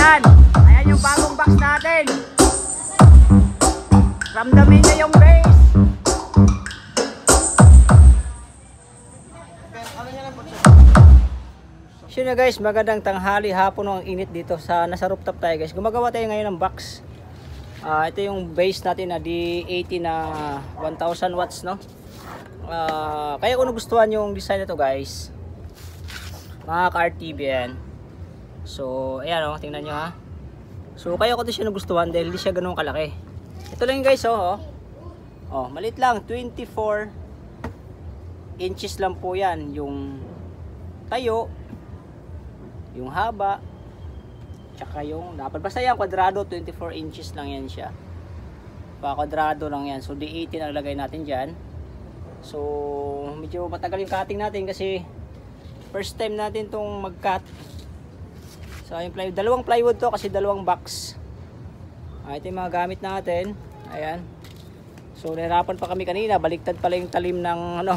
Ayan. Ayan yung bagong box natin. Ramdamin nyo yung bass. So na guys, magandang tanghali, hapon ang init dito sa nasa rooftop tayo guys. Gumagawa tayo ngayon ng box. Ito yung base natin na D80 na 1000 watts, no? Kaya kung nagustuhan yung design nito guys, mga ka-RTV yan. So ayan o, tingnan nyo ha. So kaya ko ito siya nagustuhan dahil hindi siya ganun kalaki. Ito lang guys oh. Maliit lang, 24 inches lang po yan. Yung tayo, yung haba, tsaka yung dapat basta yan kwadrado, 24 inches lang yan siya. Kwadrado lang yan. So D80 na lagay natin dyan. So medyo matagal yung cutting natin kasi first time natin tong mag-cut. So yung plywood, dalawang plywood to kasi dalawang box. Ito yung mga gamit natin. Ayan. So nahirapan pa kami kanina, baliktad pala yung talim ng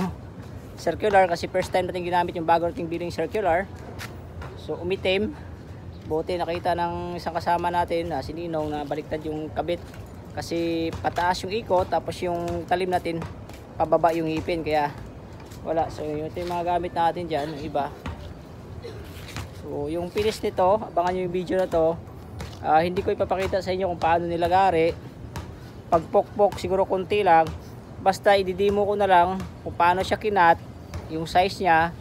circular kasi first time natin ginamit yung bago nating biling circular. So umitim. Buti nakita ng isang kasama natin na si Ninong na baliktad yung kabit kasi pataas yung ikot tapos yung talim natin pababa yung ngipin kaya wala. So ito yung mga gamit natin dyan, yung iba. So yung finish nito, abangan nyo yung video na to. Hindi ko ipapakita sa inyo kung paano nilagari. Pagpokpok siguro konti lang. Basta ididemo ko na lang kung paano siya kinat, yung size niya,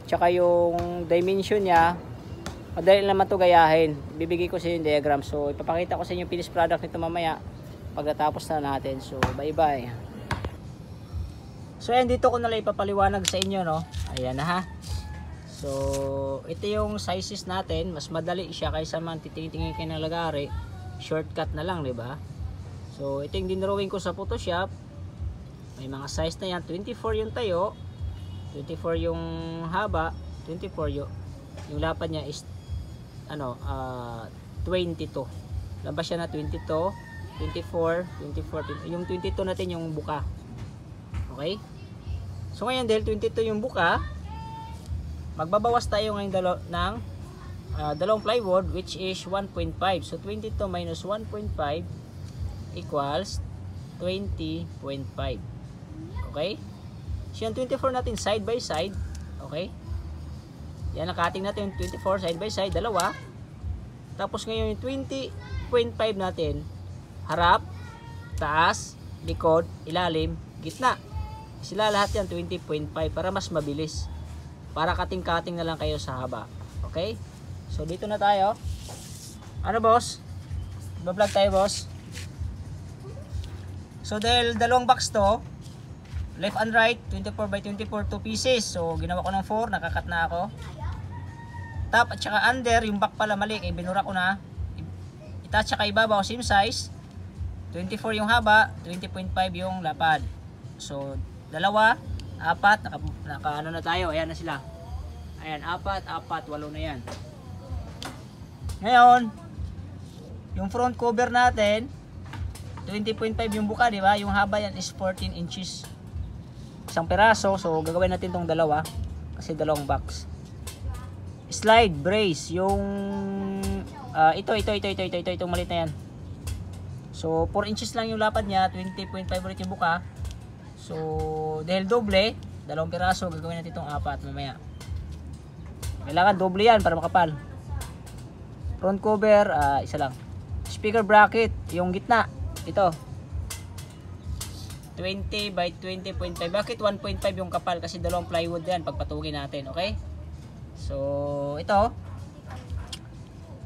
tsaka yung dimension niya. Madali naman to gayahin. Bibigay ko sa inyo yung diagram. So ipapakita ko sa inyo yung finished product nito mamaya pagkatapos na natin. So bye bye. So ayan, dito ko na lang ipapaliwanag sa inyo, no. Ayan na ha. So ito yung sizes natin. Mas madali siya kaysa man titingin kayo ng lagari. Shortcut na lang, di ba? So ito yung dinrawing ko sa Photoshop. May mga size na yan. 24 yung tayo, 24 yung haba, 24 yung lapad niya is 22. Labas siya na 22, 24, 24. Yung 22 natin yung buka. Okay? So ngayon dahil 22 yung buka, magbabawas tayo ngayon ng dalawang plywood which is 1.5. So 22 minus 1.5 equals 20.5. Okay? So yung 24 natin side by side. Okay? Yan, nakating natin yung 24 side by side, dalawa. Tapos ngayon yung 20.5 natin, harap, taas, likod, ilalim, gitna. Sila lahat yan 20.5 para mas mabilis. Para kating-kating na lang kayo sa haba. Okay? So dito na tayo. Ano boss? Iba-vlog tayo boss. So dahil dalawang box to, left and right, 24 by 24, 2 pieces. So ginawa ko ng 4, nakakat na ako. Top at saka under, yung back pala mali, eh, binura ko na. Itaas saka ibabaw, same size. 24 yung haba, 20.5 yung lapad. So dalawa, apat, naka ano na tayo, ayan na sila. Ayan, apat, 8 na yan. Ngayon, yung front cover natin, 20.5 yung buka, di ba? Yung haba yan is 14 inches. Isang peraso, so gagawin natin tong dalawa kasi dalawang box. Slide brace yung itong maliit na yan. So 4 inches lang yung lapad niya, 20.5 ulit yung buka. So dahil doble, dalawang piraso, gagawin natin itong 4 mamaya. Kailangan doble yan para makapal. Front cover, isa lang. Speaker bracket, yung gitna, ito 20 by 20.5. Bakit 1.5 yung kapal? Kasi dalawang plywood yan pagpatugin natin, okay? So ito,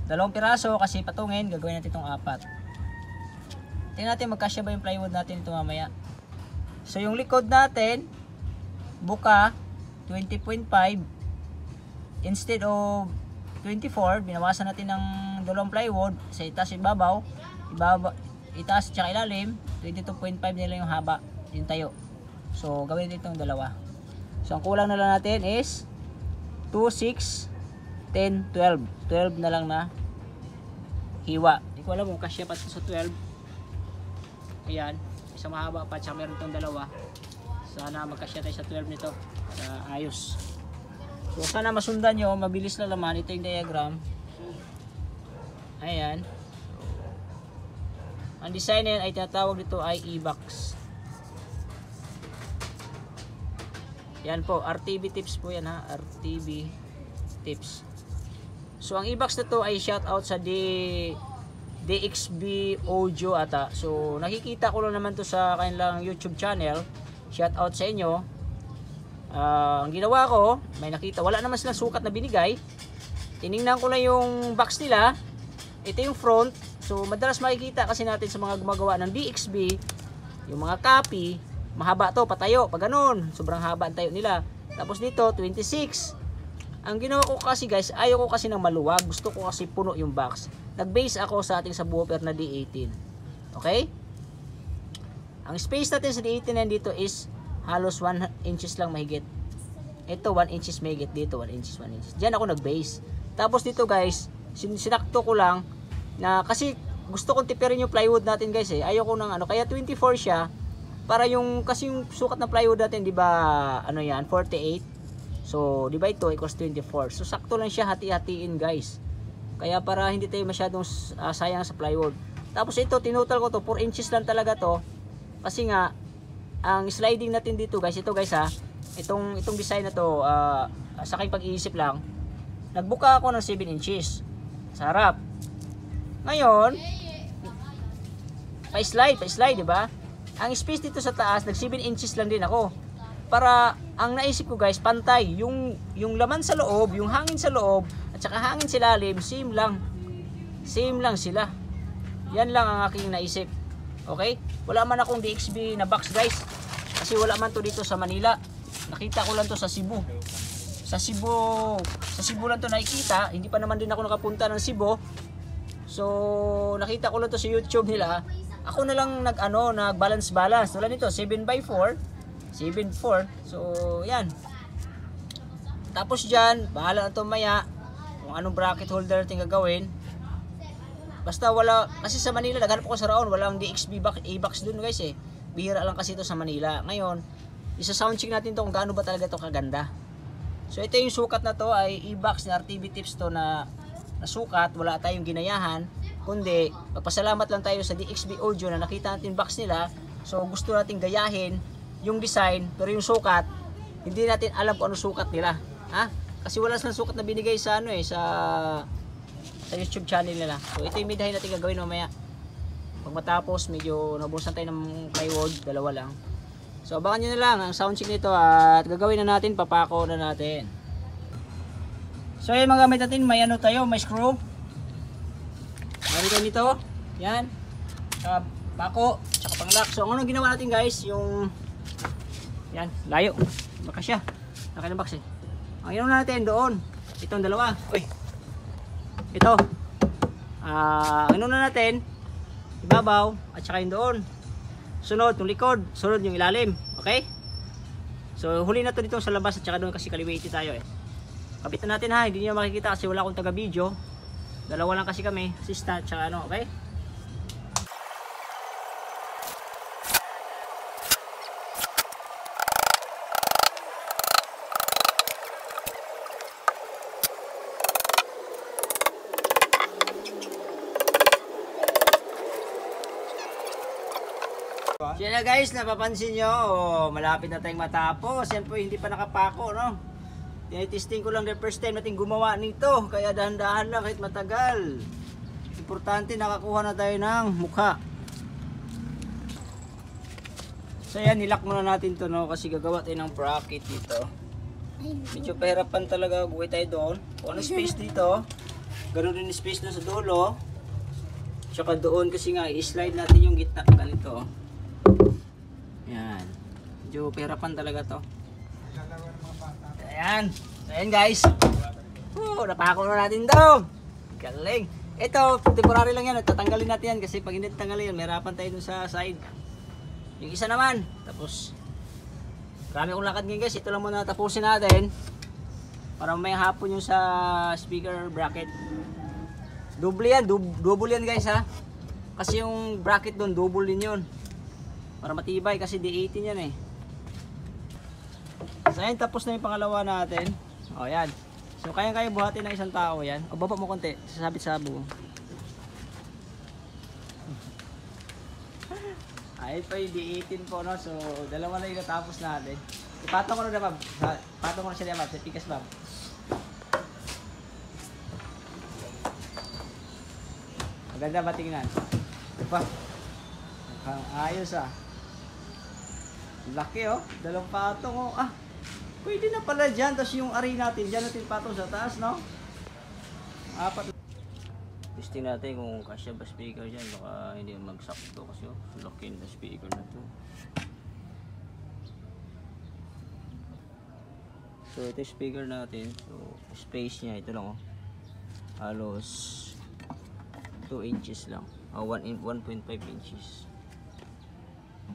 dalawang piraso kasi patungin, gagawin natin itong 4. Tingnan natin magkasya ba yung plywood natin ito mamaya. So yung likod natin, buka 20.5 instead of 24, binawasan natin ng dalawang plywood sa itaas ibabaw, itaas at ilalim, 22.5 nila yung haba, yung tayo. So gawin natin itong dalawa. So ang kulang na lang natin is 2, 6, 10, 12. 12 na lang na hiwa. Hindi ko alam kung kasya pa sa 12. Ayan, isang mahaba pa, tsaka meron itong dalawa. Sana magkasya tayo sa 12 nito. Ayos. So sana masundan nyo, mabilis na laman. Ito yung diagram. Ayan. Ang design na yan ay tinatawag dito ay e-box. Yan po, RTB tips po yan ha, RTB tips. So ang e-box na to ay shout out sa DXB Audio ata. So nakikita ko lang naman to sa kanilang YouTube channel. Shout out sa inyo. Ang ginawa ko, may nakita, wala naman silang sukat na binigay. Tiningnan ko lang yung box nila. Ito yung front. So madalas makikita kasi natin sa mga gumagawa ng DXB, yung mga copy, mahaba to, patayo, pag ganun, sobrang haba ang tayo nila. Tapos dito 26. Ang ginawa ko kasi guys, ayaw ko kasi ng maluwag, gusto ko kasi puno yung box. Nag-base ako sa ating subwoofer na D18. Okay? Ang space natin sa D18 na dito is halos 1 inches lang mahigit. Ito 1 inches mahigit, dito 1 inches, 1 inches. Diyan ako nag-base. Tapos dito guys, sinakto ko lang na kasi gusto kong tipirin yung plywood natin guys eh. Ayoko ng ano, kaya 24 siya para yung kasi yung sukat ng plywood natin, 'di ba? Ano 'yan? 48. So, 'di ba ito equals 24. So sakto lang siya hati-hatiin guys. Kaya para hindi tayo masyadong sayang sa plywood. Tapos ito tinutal ko to 4 inches lang talaga to. Kasi nga ang sliding natin dito guys, ito guys ha. Itong design na to sa aking pag-iisip lang. Nagbuka ako ng 7 inches sa harap. Ngayon, pa-slide, di ba? Ang space dito sa taas, nag 7 inches lang din ako. Para, ang naisip ko guys, pantay. Yung laman sa loob, yung hangin sa loob, at saka hangin sa lalim, same lang. Same lang sila. Yan lang ang aking naisip. Okay? Wala man akong DXB na box guys. Kasi wala man to dito sa Manila. Nakita ko lang to sa Cebu. Sa Cebu lang to nakikita. Hindi pa naman din ako nakapunta ng Cebu. So, nakita ko lang to sa YouTube nila. Ako na lang nag-balance. Wala nito, 7x4. 7x4. So, yan. Tapos dyan, bahala na to maya. Kung anong bracket holder natin gagawin. Basta wala, kasi sa Manila, naghanap ako sa Raon. Walang DXB A-box dun guys eh. Bihira lang kasi ito sa Manila. Ngayon, isa-soundcheck natin to kung gaano ba talaga to kaganda. So, ito yung sukat na to ay e-box na RTB tips to na sukat, wala tayong ginayahan, kundi magpasalamat lang tayo sa DXB Audio na nakita natin box nila. So gusto nating gayahin yung design, pero yung sukat hindi natin alam kung ano sukat nila, ha? Kasi wala silang sukat na binigay sa sa YouTube channel nila. So ito yung midhay natin gagawin mamaya. Pag matapos, medyo nabusan tayo ng plywood, dalawa lang. So abangan nyo na lang ang soundcheck nito at gagawin na natin, papako na natin. So yung mga gamit natin, may may screw. Meron tayo nito, yan. Saka pako, saka pang-lock. So ang ginawa natin guys, yung yan, layo. Baka siya, laki ng box eh. Ang ginawa natin doon, itong dalawa. Uy, ito. Ang ginawa natin, ibabaw, at saka yung doon. Sunod, yung likod, sunod yung ilalim. Okay? So huli na to dito sa labas at saka doon kasi kaliwiti tayo eh. Kapitan natin ha, hindi niyo makikita kasi wala akong taga video. Dalawa lang kasi kami, assistant tsaka okay? So yan na guys, napapansin nyo, malapit na tayong matapos. Yan po, hindi pa nakapako, no? Tinitesting ko lang the first time natin gumawa nito, kaya dahan-dahan lang kahit matagal. Importante nakakuha na tayo ng mukha. So yan, nilak muna natin to, no, kasi gagawa tayo ng bracket dito. Medyo pahirapan talaga, buhay tayo doon. Kung ano space dito, ganoon din space doon sa dulo. Tsaka doon kasi nga i-slide natin yung gitna ganito. Yan. Medyo pahirapan talaga to. Ayan. Ayan guys. Napako na natin to. Galing. Ito, temporary lang yan. Tatanggalin natin yan kasi pag hindi tatanggalin yan, may harapan tayo dun sa side. Yung isa naman. Tapos, marami akong lakad ngayon guys. Ito lang muna tapusin natin. Para may hapon yung sa speaker bracket. Double yan. Double yan guys ha. Kasi yung bracket doon, double din yun. Para matibay kasi D18 yan eh. So ayan, tapos na yung pangalawa natin. O yan. So kaya buhatin ng isang tao yan. O baba mo konti, sasabit sa buo. Ay pa yung D18 po, no? So, dalawa na yung natapos natin. Ipatong ko na Bob. Patong ko na siya Bob. Sa tikas Bob. Maganda ba tingnan? Diba? Mukhang ayos ah. Laki oh. Dalawang patong oh. Ah, pwede na pala dyan. Tapos yung ari natin, dyan natin patong sa taas, no? Apat. Testing natin kung kasya ba speaker dyan. Baka hindi magsakto kasi oh. Laki na speaker na to. So ito yung speaker natin. So space niya ito lang oh. Halos 2 inches lang. 1.5 inches.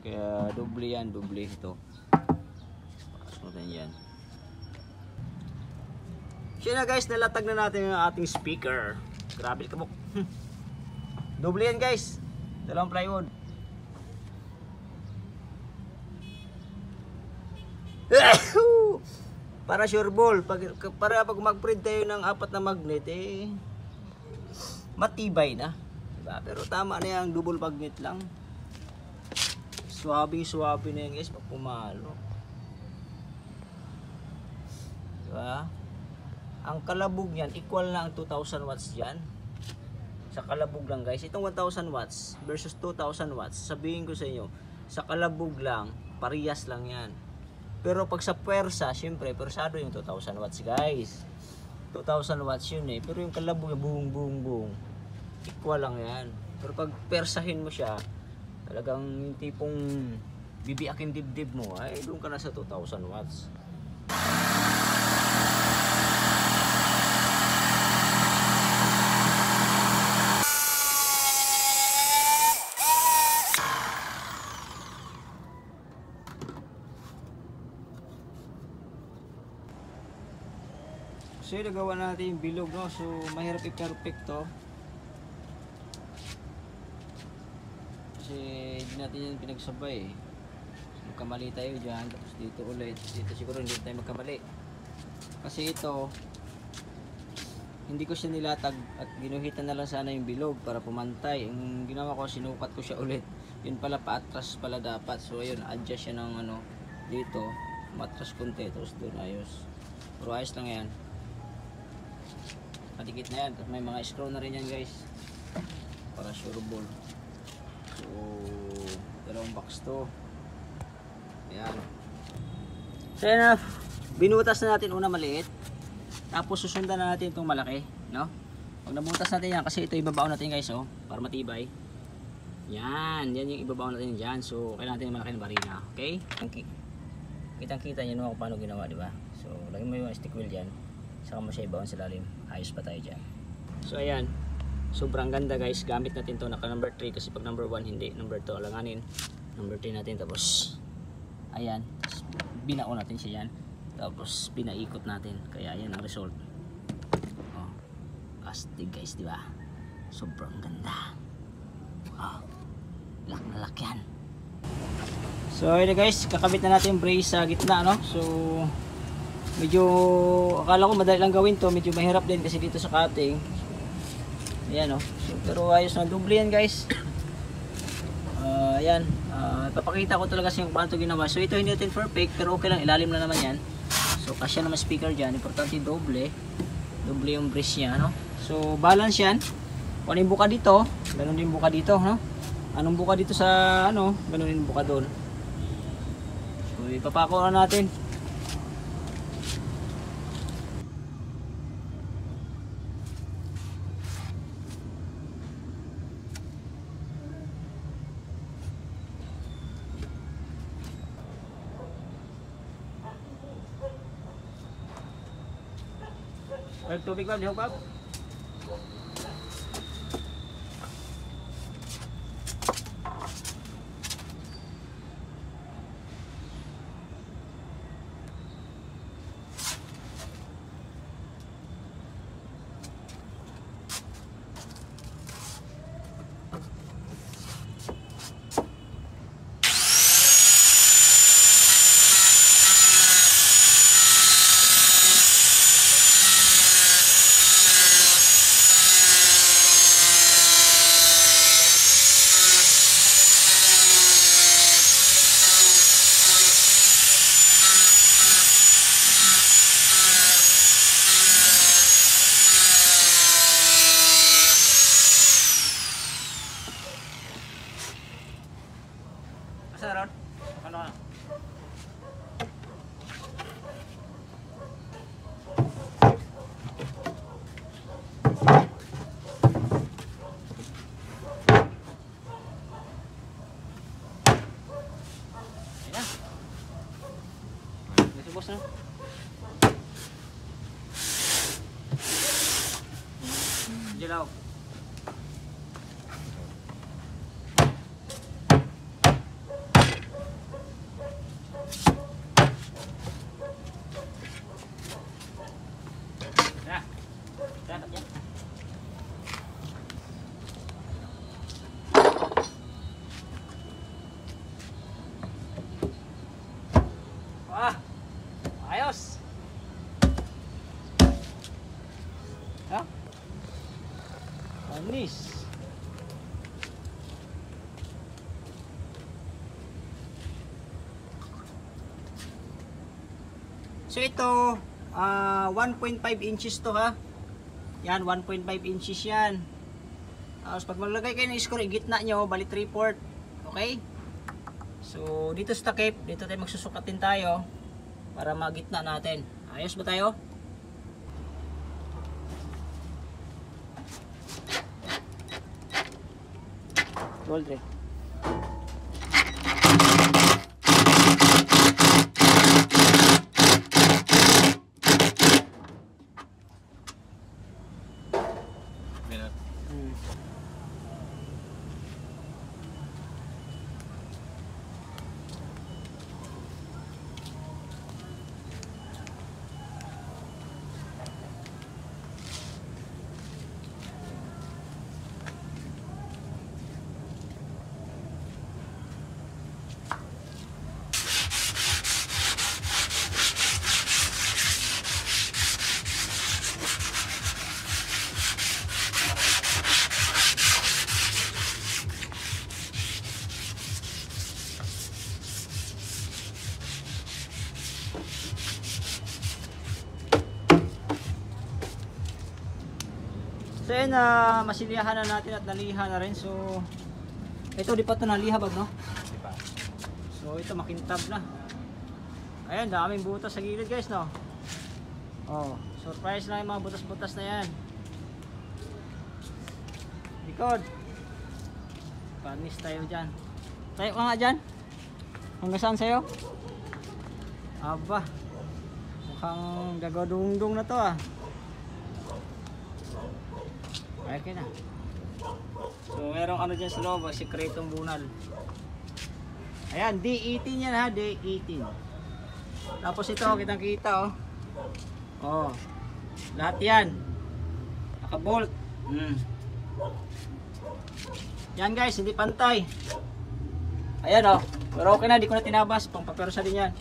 Kaya doble yan, doble ito. Pakas natin yan. So na guys, nalatag na natin yung ating speaker. Grabe kabok. Doble yan guys. Dalawang plywood. Para sure ball, para pag mag-print tayo ng 4 na magnet eh matibay na, diba? Pero tama na yung double magnet lang. Suwabe na yan guys pag pumalo, diba? Ang kalabog niyan equal na ang 2000 watts diyan. Sa kalabog lang guys, itong 1000 watts versus 2000 watts, sabihin ko sa inyo, sa kalabog lang parehas lang yan. Pero pag sa puwersa, syempre persado yung 2000 watts guys. 2000 watts yun eh. Pero yung kalabog, boom, equal lang yan. Pero pag persahin mo siya, talagang yung tipong bibiakin dibdib mo, ay doon ka na sa 2000 watts. So nagawa natin yung bilog, no? So mahirap i-perfect to. Kasi hindi natin yung pinagsabay eh. So, magkamali tayo dyan. Tapos dito ulit. Dito siguro hindi tayo magkamali. Kasi ito, hindi ko siya nilatag at ginuhitan na lang sana yung bilog para pumantay. Yung ginawa ko, sinukat ko siya ulit. Yun pala, paatras pala dapat. So ayun, adjust siya ng ano, dito. Matras konti. Tapos doon ayos. Pero ayos lang yan. Madikit na yan. Tapos may mga screw na rin yan guys. Para sure ball. So, dalawang box to. Ayan. So yan na. Binutas na natin una maliit. Tapos susundan na natin itong malaki. No? Pag nabutas natin yan, kasi ito ibabaw natin guys oh. Para matibay. Yan. Yan yung ibabaw natin dyan. So, kailangan natin yung malaki na barina. Okay? Kitang kita nyo kung paano ginawa, diba? So, lagyan mo yung stick wheel dyan. Saka mo siya ibawan sa lalim. Ayos pa tayo dyan. So ayan, sobrang ganda guys. Gamit natin to naka number 3 kasi pag number 1 hindi. Number 2 alanganin. Number 3 natin. Tapos ayan, binao natin siya yan. Tapos pinaikot natin. Kaya ayan ang result. Oh, astig guys, diba? Sobrang ganda. Oh, lak na lak yan. So ayan guys, kakabit na natin yung brace sa gitna, no? So medyo akala ko madali lang gawin to, medyo mahirap din kasi dito sa cutting. Ayan oh. So, pero ayos na, double yan guys. Ayan, papakita ko talaga sa yung paano to ginawa. So ito hindi natin perfect pero okay lang, ilalim na naman yan. So kasya naman speaker dyan, importante doble yung brace nya, no? So balance yan. Kung anong buka dito, ganun din buka dito, no? Anong buka dito sa ano, ganun din buka doon. So ipapako na natin. Tubig ba? Lihok ba? Dilaw. Ayos. Ha? Anis. So ito 1.5 inches to ha. Yan 1.5 inches yan. Tapos pag maglagay kayo ng score, gitna nyo, bali 3/4. Okay? So dito sa takip, dito tayo magsusukatin tayo para magitna natin. Ayos ba tayo? Gold rin. So yun, masiliyahan na natin at naliha na rin. So ito di pa ito naliha bag, no? So ito makintab na. Ayan, daming butas sa gilid guys, no? Oh, surprise na yung mga butas-butas na yan. Likod. Panis tayo dyan. Tayo ka nga dyan. Hanggang saan sa'yo? Aba, mukhang gagadungdung na to ah. Okay na. So merong ano dyan sa loob, sikretong bunal. Ayan, D18 yan ha, D18. Tapos ito, kitang kita oh. Oh, lahat yan nakabolt. Yan guys, hindi pantay. Ayan oh, pero okay na, di ko na tinabas, pang paperosa din yan.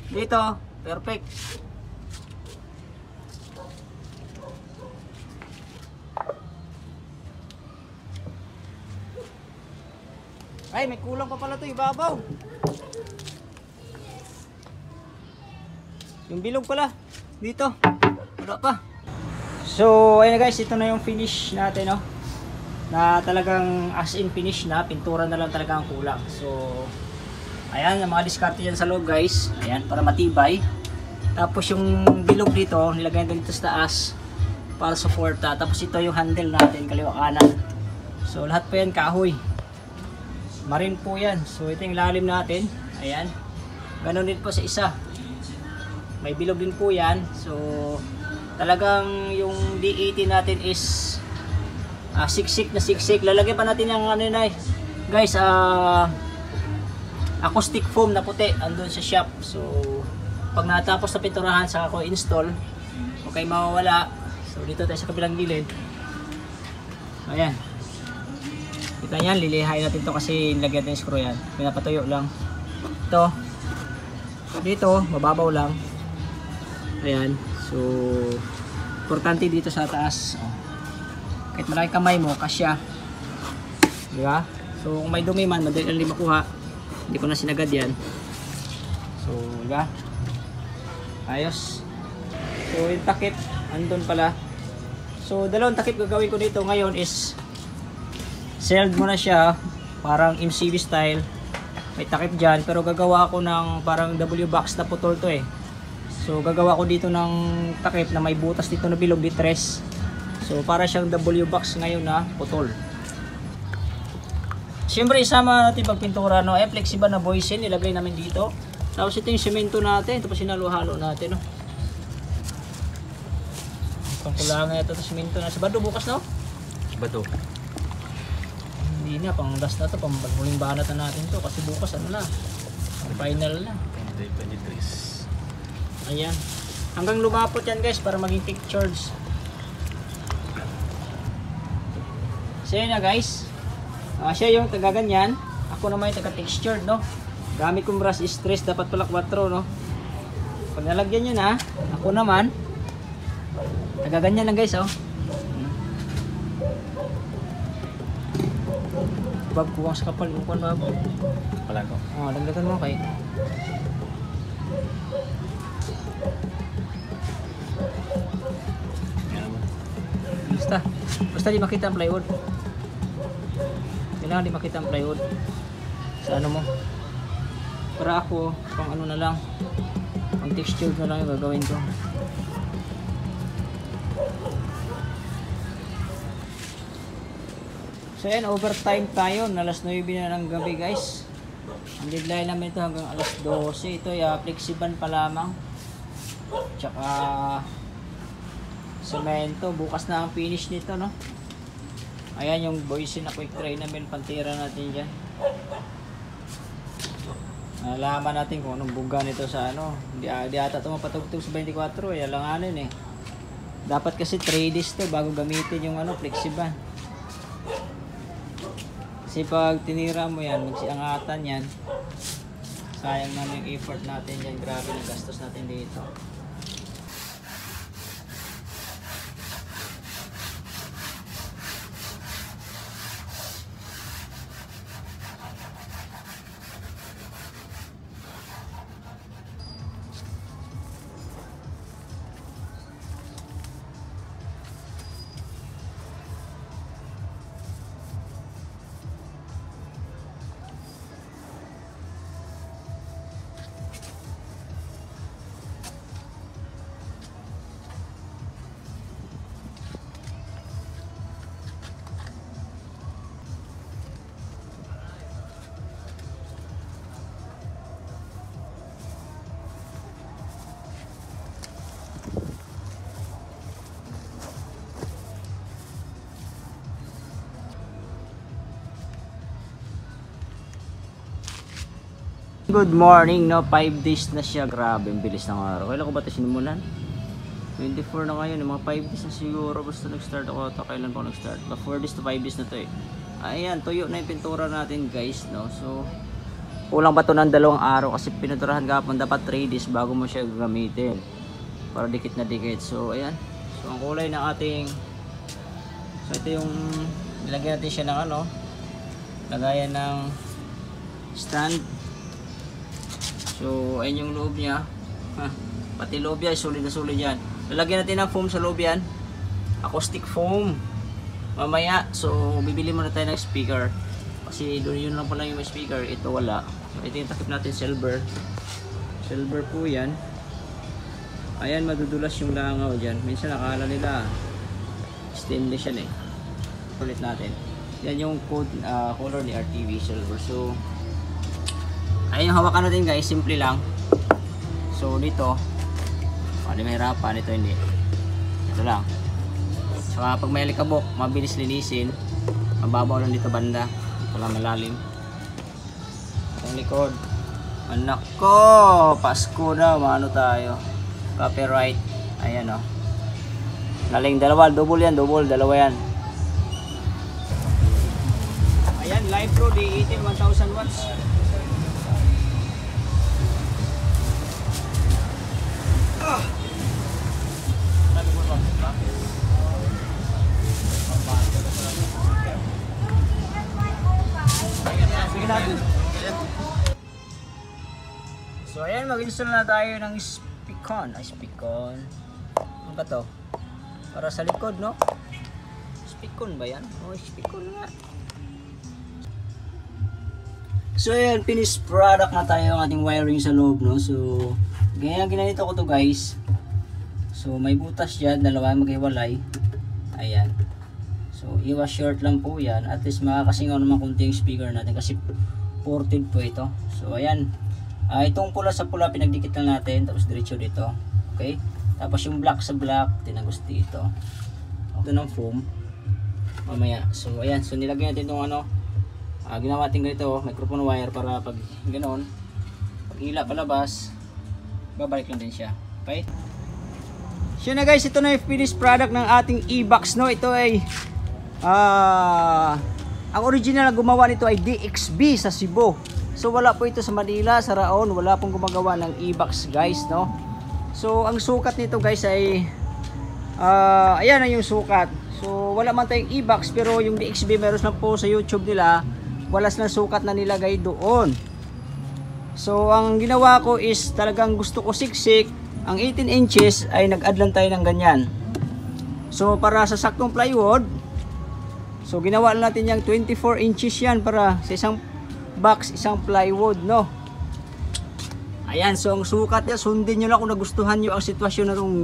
Dito, perfect. Ay, may kulang pa pala ito, ibabaw. Yung bilog pala, dito. Wala pa. So, ayun na guys, ito na yung finish natin, no? Na talagang as in finish na, pintura na lang talaga ang kulang. So, ayan, yung mga diskarte dyan sa loob guys. Ayan, para matibay. Tapos yung bilog dito, nilagay na dito sa taas para suporta. Tapos ito yung handle natin, kaliwa kanan. So, lahat pa yan kahoy. Marin po yan. So ito yung lalim natin. Ayan. Ganon din po sa isa. May bilog din po yan. So talagang yung D18 natin is siksik na siksik. Lalagyan pa natin yung ano na guys, acoustic foam na puti andun sa shop. So pag natapos na pinturahan, saka ko install. Okay, mawawala. So dito tayo sa kabilang gilid. Ayan. Kita yan, lilihain natin to kasi lagyan natin yung screw yan. Pinapatuyo lang. Ito. Dito, mababaw lang. Ayan. So, importante dito sa taas. Oh. Kahit malaki kamay mo, kasya. Diba? So, kung may dumi man, madali lang makuha. Hindi ko na sinagad yan. So, diba? Ayos. So, yung takip, andun pala. So, dalawang takip gagawin ko dito ngayon is sealed mo na siya, parang MCB style. May takip dyan, pero gagawa ako ng parang W box na putol to eh. So gagawa ko dito ng takip na may butas dito na bilog, ditres. So para siyang W box ngayon na putol. Siyempre isama natin pagpintura, no? Flexible na boysen, nilagay namin dito. Tapos ito yung semento natin, tapos sinalo-halo natin, no? Pangkulangan ito, semento na. Sabado bukas, no? Bato. Hindi na, pang last na to, pang muling banat na natin to kasi bukas ano na, ang final na. 23. Ayan. Hanggang lumapot yan guys para maging pictures. So yun na guys. Siya yung taga ganyan. Ako naman yung taga textured, no. Gamit kong brush is stress, dapat pala 4, no. Pag nalagyan nyo na, ako naman taga ganyan lang guys, oh. Bab, kuwang sa kapal, kuwang bab. Pala ko. Dagdagan mo kay. Basta di makita ang plywood. Kailangan di makita ang plywood sa ano mo. Para ako, pang ano na lang, pang texture na lang yung gagawin ko. So yan, overtime tayo. Alas 9 na ng gabi guys. Ang deadline namin ito hanggang alas 12. Ito ay flexiban pa lamang. Tsaka semento. Bukas na ang finish nito, no. Ayan yung Boise na quick dry na mill. Pantira natin dyan. Nalaman natin kung anong buga nito sa ano. Di ata ito mapatugtog sa 24. Alanganin eh. Dapat kasi 3 days to bago gamitin yung ano, flexiban. Kasi pag tinira mo yan, magsiangatan yan, sayang naman yung effort natin dyan. Grabe yung gastos natin dito. Good morning, no? 5 days na siya. Grabe, ang bilis ng araw. Kailan ko ba ito sinimulan? 24 na ngayon, mga 5 days na siguro. Basta nag-start ako ito. Kailan ko nag-start? 4 days to 5 days na to eh. Ayan, tuyo na yung pintura natin guys, no? So, kulang ba ito ng 2 araw? Kasi pinaturahan kapon dapat 3 days bago mo siya gamitin. Para dikit na dikit. So, ayan. So, ang kulay ng ating... So, ito yung... Nilagyan natin siya ng ano? Lagayan ng stand. So, ayun yung loob niya. Pati loob yan, solid na solid yan. Lalagyan natin ng foam sa loob yan. Acoustic foam. Mamaya, so bibili muna tayo ng speaker. Kasi doon yun lang pala yung speaker. Ito wala. So, ito yung takip natin, silver. Silver po yan. Ayan, madudulas yung langaw dyan. Minsan nakala nila stainless yan eh. Ulit natin. Yan yung code, color ni RTV silver. So, ayun yung hawakan natin guys, simple lang. So dito, hindi mahirapan, ito hindi. Ito lang. Saka pag may alikabok, mabilis linisin. Mababaw lang dito banda. Ito lang malalim. Itong likod. Anak ko, Pasko na, maano tayo. Copyright. Ayan o. Galing dalawa, double yan, double, dalawa yan. Ayan, Live Pro D18 1000 watts. So ayan, mag-install na tayo ng Spicon. Spicon. Ano ba to? Para sa likod, no? Spicon ba yan? Oh, Spicon nga. So ayan, finished product na tayo ang ating wiring sa loob, no? So, ginanito ko to guys. So may butas dyan, dalawa maghiwalay. Ayan. So iwas short lang po yan. At least makakasingaw naman kunti yung speaker natin kasi ported po ito. So ayan. Itong pula sa pula pinagdikit lang natin. Tapos diretso dito. Okay. Tapos yung black sa black tinagos dito. Ito ng foam. mamaya. So ayan, so nilagyan natin itong ano, ginawa natin ganito, microphone wire para pag ganoon, pag hila palabas, babalik lang din siya. Okay? So na guys, ito na yung finished product ng ating e-box, no. Ito ay ang original na gumawa nito ay DXB sa Cebu. So wala po ito sa Manila, sa Raon, wala pong gumagawa ng e-box guys, no. So ang sukat nito guys ay ayan na yung sukat. So wala man tayong e-box, pero yung DXB meron na po sa YouTube nila, walas na sukat na nilagay doon. So ang ginawa ko is talagang gusto ko siksik. Ang 18 inches ay nag-add lang tayo ng ganyan. So para sa saktong plywood, so ginawa natin yung 24 inches yan para sa isang box, isang plywood, no. Ayan, so ang sukat niya, sundin nyo lang kung nagustuhan nyo ang sitwasyon na itong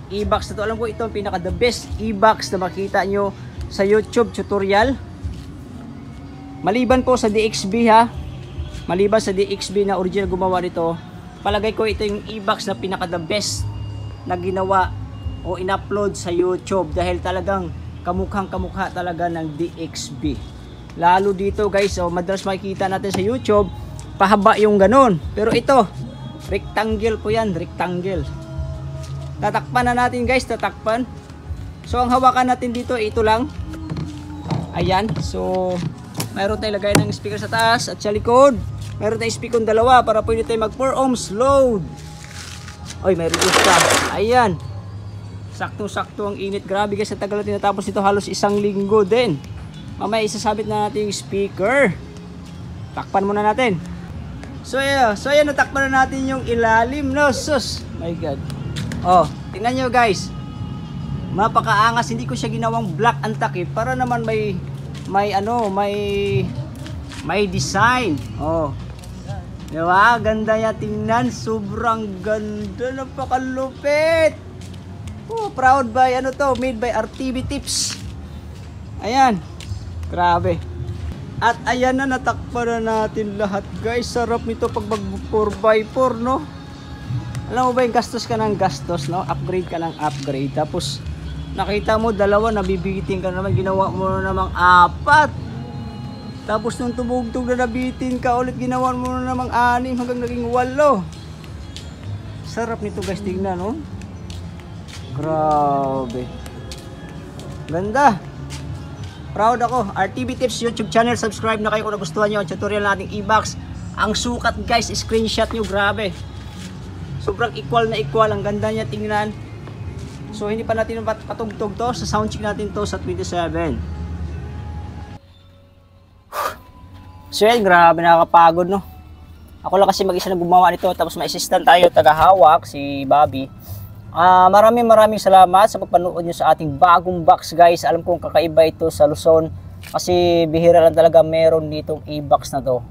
e-box na to. Alam ko ito ang pinaka the best e-box na makita nyo sa YouTube tutorial. Maliban po sa DXB ha, maliban sa DXB na original gumawa nito, palagay ko ito yung e-box na pinaka the best na ginawa o in-upload sa YouTube dahil talagang kamukhang kamukha talaga ng DXB. Lalo dito guys, so madalas makikita natin sa YouTube pahaba yung ganon, pero ito rectangle po yan, rectangle. Tatakpan na natin guys, tatakpan. So ang hawakan natin dito ito lang, ayan. So mayroon tayong lagay ng speaker sa taas at sa likod meron tayong speaker dalawa para pwede tayo mag 4 ohms load. Oy, mayroon isa. Ayan. Sakto-sakto ang init. Grabe guys, sa tagal natin natapos ito, halos 1 linggo din. Mamaya isasabit na natin yung speaker. Takpan muna natin. So ayan, natakpan na natin yung ilalim, no. Sus, my god. Oh, tingnan nyo guys. Mapakaangas, hindi ko siya ginawang black and takip para naman may design. Oh. Diba? Ganda niya tingnan. Sobrang ganda. Napakalupit. Oh, proud by ano to? Made by RTV Tips. Ayan. Grabe. At ayan na, natakpan na natin lahat guys. Sarap nito pag mag 4x4, no? Alam mo ba yung gastos ka ng gastos, no? Upgrade ka ng upgrade. Tapos nakita mo dalawa, nabibigitin ka naman. Ginawa mo na namang 4. Tapos nung tumugtog na nabitin ka ulit, ginawan mo na namang 6 hanggang naging 8. Sarap nito guys, tingnan, no? Grabe. Ganda. Proud ako. RTV Tips YouTube channel, subscribe na kayo kung nagustuhan nyo ang tutorial nating e-box. Ang sukat guys, screenshot nyo, grabe. Sobrang equal na equal. Ang ganda niya tingnan. So hindi pa natin patugtog to. Sa sound check natin to sa 27. So yan, grabe, nakakapagod, no. Ako lang kasi mag-isa na gumawa nito, tapos may assistant tayo, tagahawak, si Bobby. Maraming salamat sa pagpanood nyo sa ating bagong box guys. Alam kong kakaiba ito sa Luzon kasi bihira lang talaga meron ditong e-box na to.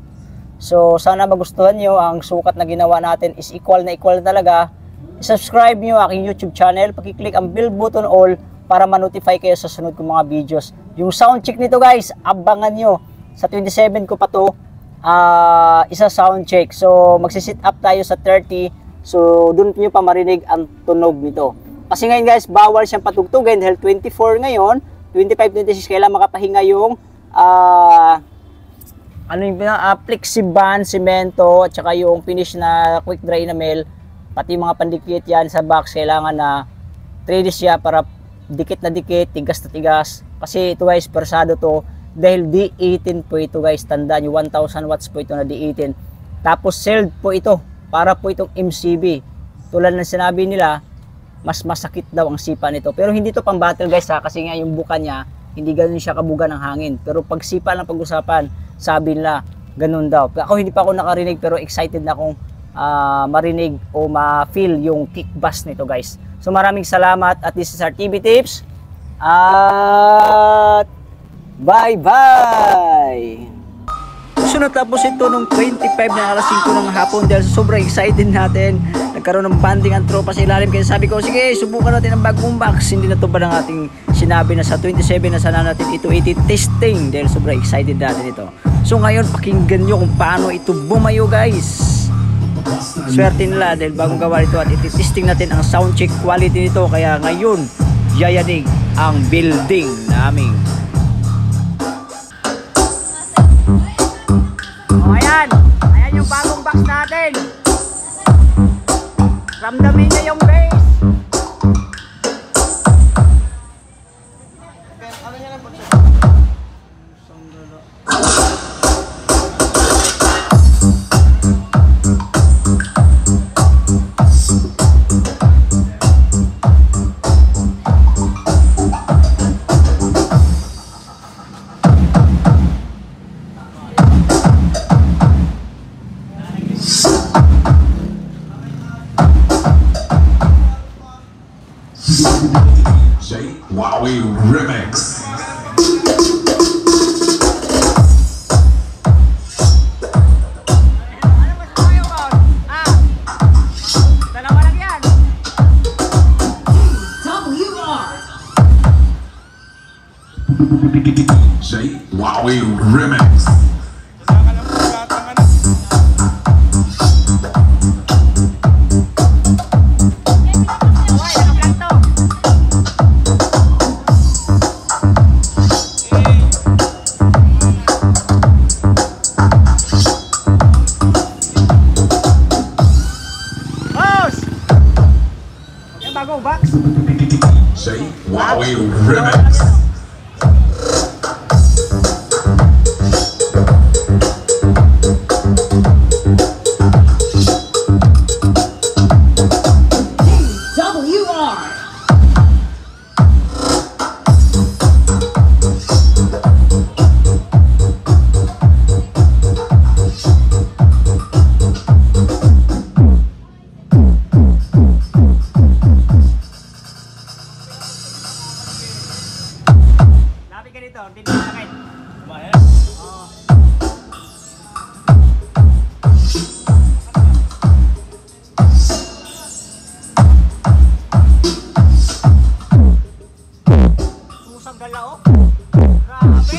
So sana magustuhan nyo. Ang sukat na ginawa natin is equal na talaga. I-subscribe nyo aking YouTube channel, pakiclick ang bell button all para ma-notify kayo sa sunod kong mga videos. Yung sound check nito guys, abangan nyo. Sa 27 ko pa to, isa sound check. So magsi-sit up tayo sa 30. So doon nyo pa marinig ang tunog nito. Kasi ngayon guys, bawal siyang patugtugin dahil 24 ngayon, 25-26 kailangan makapahinga yung Plexiband, semento, at saka yung finish na quick dry enamel, pati mga pandikit yan sa box, kailangan na 3D siya para dikit na dikit, tigas na tigas. Kasi ito guys, persado to. Dahil D18 po ito guys, tandaan nyo, 1000 watts po ito na D18. Tapos sealed po ito, para po itong MCB. Tulad ng sinabi nila, mas masakit daw ang sipa nito. Pero hindi to pang battle guys ha, kasi nga yung buka niya, hindi ganun siya kabuga ng hangin. Pero pag sipa lang pag-usapan, sabi nila, ganun daw. Ako hindi pa ako nakarinig, pero excited na akong marinig o ma-feel yung kick bass nito guys. So maraming salamat at this is RTV Tips. At bye-bye! So natapos ito nung 25 na alas 5 ng hapon dahil sobrang excited natin. Nagkaroon ng banding ang tropa sa ilalim. Kaya sabi ko, sige, subukan natin ang bagong box. Hindi na ito ba ng ating sinabi na sa 27 na sana natin ito testing dahil sobrang excited natin ito. So ngayon, pakinggan nyo kung paano ito bumayo guys. Swerte nila dahil bagong gawa ito at iti-testing natin ang sound check quality nito. Kaya ngayon, yayanig ang building naming natin. Ramdamin niya yung bass. Ano niya lang po siya? Sandalo. J. Wowie Remix. Ano mas tayo, boss? Dalawa lang yan. J. Wowie Remix. Uy, naka-vlog to. Boss! Yung bagong box. J. Wowie Remix. Lapit ka dito, hindi na sakit. Oo. Pusang gala, oh. Grabe.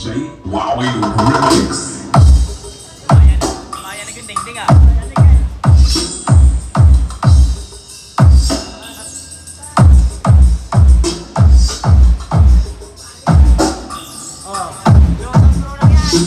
J. Wowie Remix. Maya naging ding-ding, ah. Oh. Pro lang yan.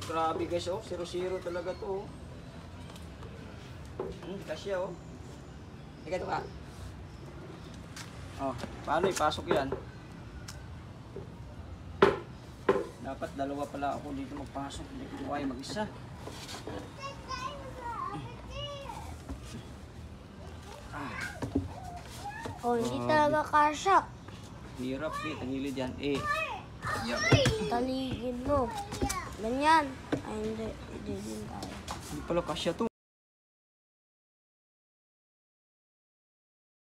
Grabe guys, oh, 0-0 talaga to. Kasya, oh. Ika ito ka. Oh, paano ipasok yan? Dapat dalawa pala ako dito magpasok. Hindi ko kaya mag-isa. Oh, hindi talaga kasha. Hirap eh, tangilid yan. Yan. Taligin mo. Ganyan. Ay, hindi. Hindi din tayo. Hindi pala kasya to.